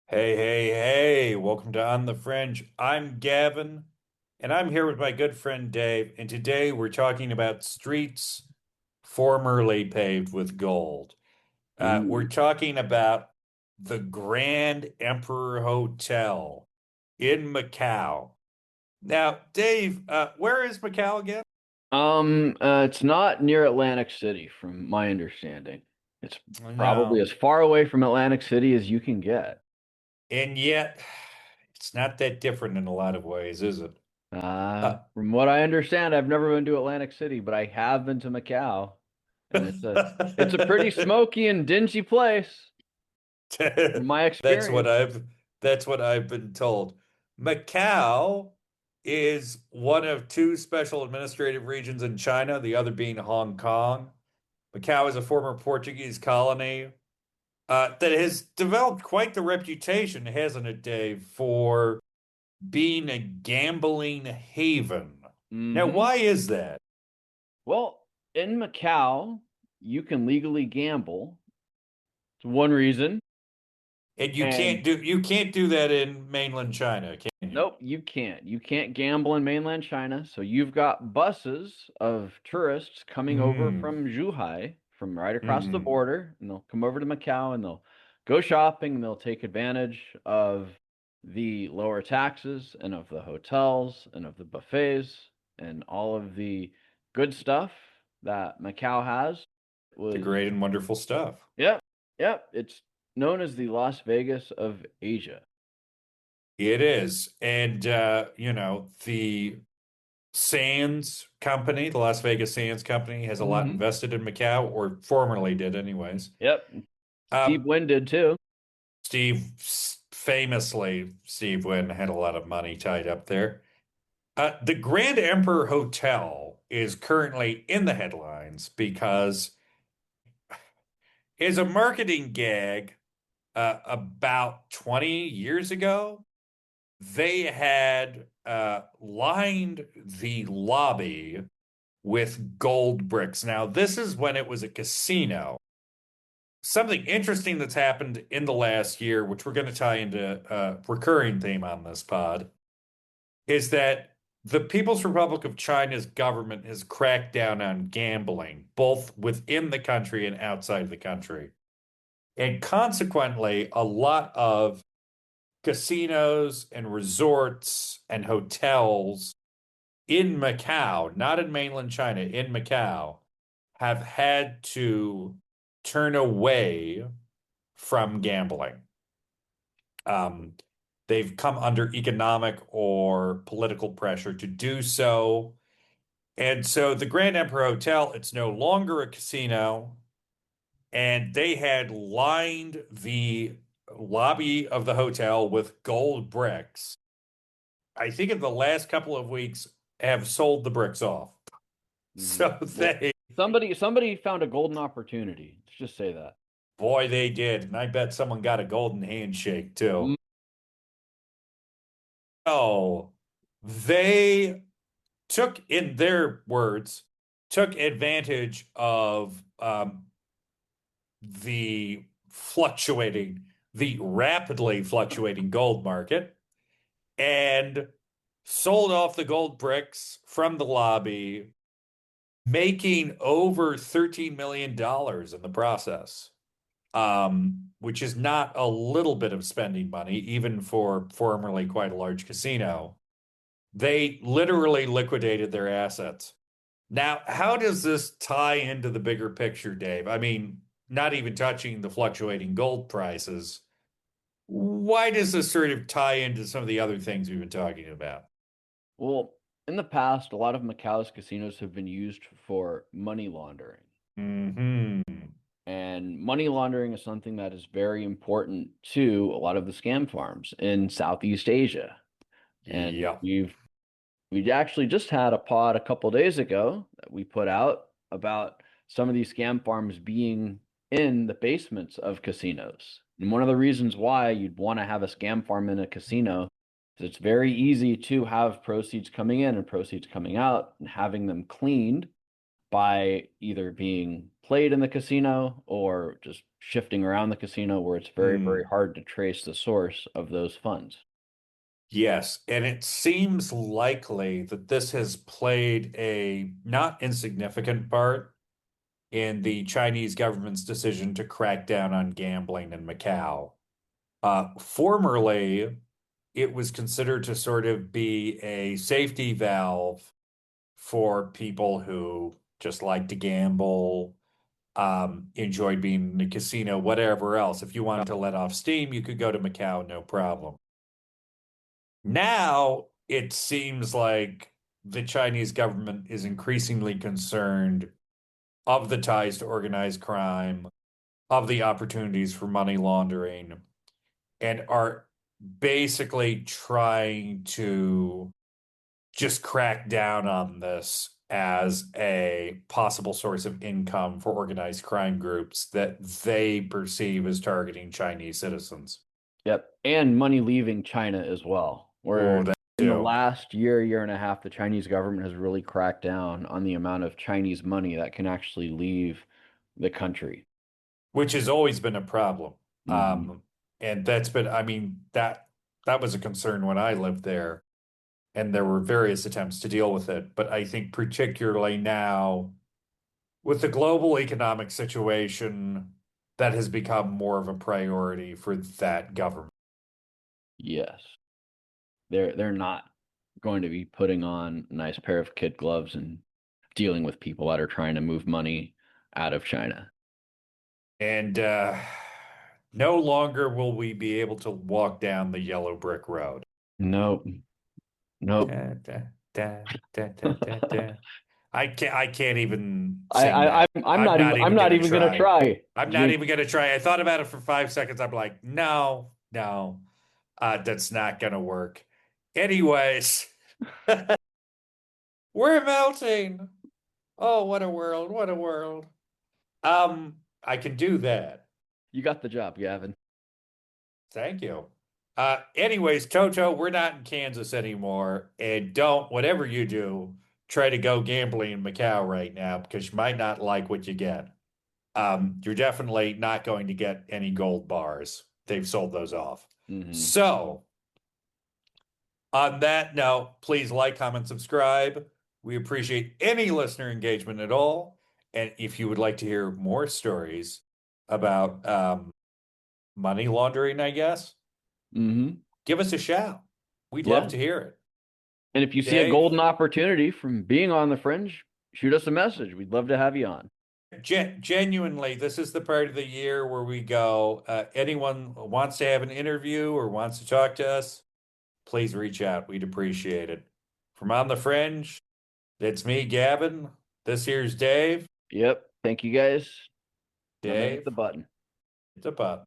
Hey, hey, hey, welcome to On the Fringe. I'm Gavin, and I'm here with my good friend Dave, and today we're talking about streets formerly paved with gold. We're Ooh. talking about the Grand Emperor Hotel in Macau. Now, Dave, where is Macau again? It's not near Atlantic City, from my understanding. It's probably No, as far away from Atlantic City as you can get. and yet it's not that different in a lot of ways, is it? Uh, From what I understand, I've never been to Atlantic City, but I have been to Macau, and it's a pretty smoky and dingy place, from my That's what experience. I've been told. Macau is one of two special administrative regions in China, the other being Hong Kong. Macau is a former Portuguese colony that has developed quite the reputation, hasn't it, Dave, for being a gambling haven. Now, Hmm. why is that? Well, in Macau, you can legally gamble. It's one reason. And And you can't do that in mainland China, can you? nope, you can't. You can't gamble in mainland China. So you've got buses of tourists coming over Mm, from Zhuhai, from right across the mm. border, and they'll come over to Macau and they'll go shopping and they'll take advantage of the lower taxes and of the hotels and of the buffets and all of the good stuff that Macau has. It The was, great and wonderful stuff. yep, yep. It's known as the Las Vegas of Asia. It is. And the Sands Company, the Las Vegas Sands Company, has a lot Hmm. invested in Macau, or formerly did anyways. Yep. Steve Um, Wynn did too. Steve Wynn had a lot of money tied up there. The Grand Emperor Hotel is currently in the headlines because it's a marketing gag about 20 years ago. They had lined the lobby with gold bricks. Now, this is when it was a casino. Something interesting that's happened in the last year, which we're going to tie into a recurring theme on this pod, is that the People's Republic of China's government has cracked down on gambling, both within the country and outside of the country. And consequently, a lot of casinos and resorts and hotels in Macau, not in mainland China, in Macau, have had to turn away from gambling. Um, they've come under economic or political pressure to do so. And so the Grand Emperor Hotel, it's no longer a casino, and they had lined the lobby of the hotel with gold bricks. I think in the last couple of weeks have sold the bricks off. So Well, they, somebody found a golden opportunity. Let's just say that. boy, they did. And I bet someone got a golden handshake too. Mm. Oh, they took, in their words, took advantage of the the rapidly fluctuating gold market and sold off the gold bricks from the lobby, making over $13 million in the process, which is not a little bit of spending money, even for formerly quite a large casino. They literally liquidated their assets. Now, how does this tie into the bigger picture, Dave? I mean, not even touching the fluctuating gold prices. Why does this sort of tie into some of the other things we've been talking about? Well, in the past, a lot of Macau's casinos have been used for money laundering. Hmm. And money laundering is something that is very important to a lot of the scam farms in Southeast Asia. And Yeah. we actually just had a pod a couple days ago that we put out about some of these scam farms being in the basements of casinos. And one of the reasons why you'd want to have a scam farm in a casino is it's very easy to have proceeds coming in and proceeds coming out and having them cleaned by either being played in the casino or just shifting around the casino where it's very, very Hmm. hard to trace the source of those funds. Yes, and it seems likely that this has played a not insignificant part in the Chinese government's decision to crack down on gambling in Macau. Formerly, it was considered to sort of be a safety valve for people who just like to gamble, enjoyed being in a casino, whatever else. If you wanted to let off steam, you could go to Macau, no problem. Now it seems like the Chinese government is increasingly concerned of the ties to organized crime, of the opportunities for money laundering, and are basically trying to just crack down on this as a possible source of income for organized crime groups that they perceive as targeting Chinese citizens. Yep. And money leaving China as well, Oh, where that in the too. last year, year and a half, the Chinese government has really cracked down on the amount of Chinese money that can actually leave the country. Which has always been a problem. Hmm. And that's been, I mean, that was a concern when I lived there, and there were various attempts to deal with it. But I think particularly now, with the global economic situation, that has become more of a priority for that government. Yes. They're not going to be putting on a nice pair of kid gloves and dealing with people that are trying to move money out of China. And no longer will we be able to walk down the yellow brick road. Nope. Nope. Da, da, da, da, da, da, da. I can't even I, sing I that. I'm I'm not even not I'm even not gonna even gonna try. try. I'm not You even gonna try. I thought about it for 5 seconds. I'm like, no, no, that's not gonna work. Anyways, we're melting. Oh, what a world! What a world. I can do that. you got the job, Gavin. Thank you. Anyways, Toto, we're not in Kansas anymore, and don't, whatever you do, try to go gambling in Macau right now because you might not like what you get. You're definitely not going to get any gold bars. They've sold those off. Hmm. So, on that note, please like, comment, subscribe. We appreciate any listener engagement at all. And if you would like to hear more stories about money laundering, I guess, Hmm. give us a shout. We'd love Yeah. to hear it. And if you see a Dave, golden opportunity from being on the Fringe, shoot us a message. We'd love to have you on. genuinely, this is the part of the year where we go, anyone wants to have an interview or wants to talk to us, please reach out. We'd appreciate it. From On the Fringe, it's me, Gavin. This here's Dave. Yep. Thank you guys. I'm gonna hit Dave, the button. it's a button.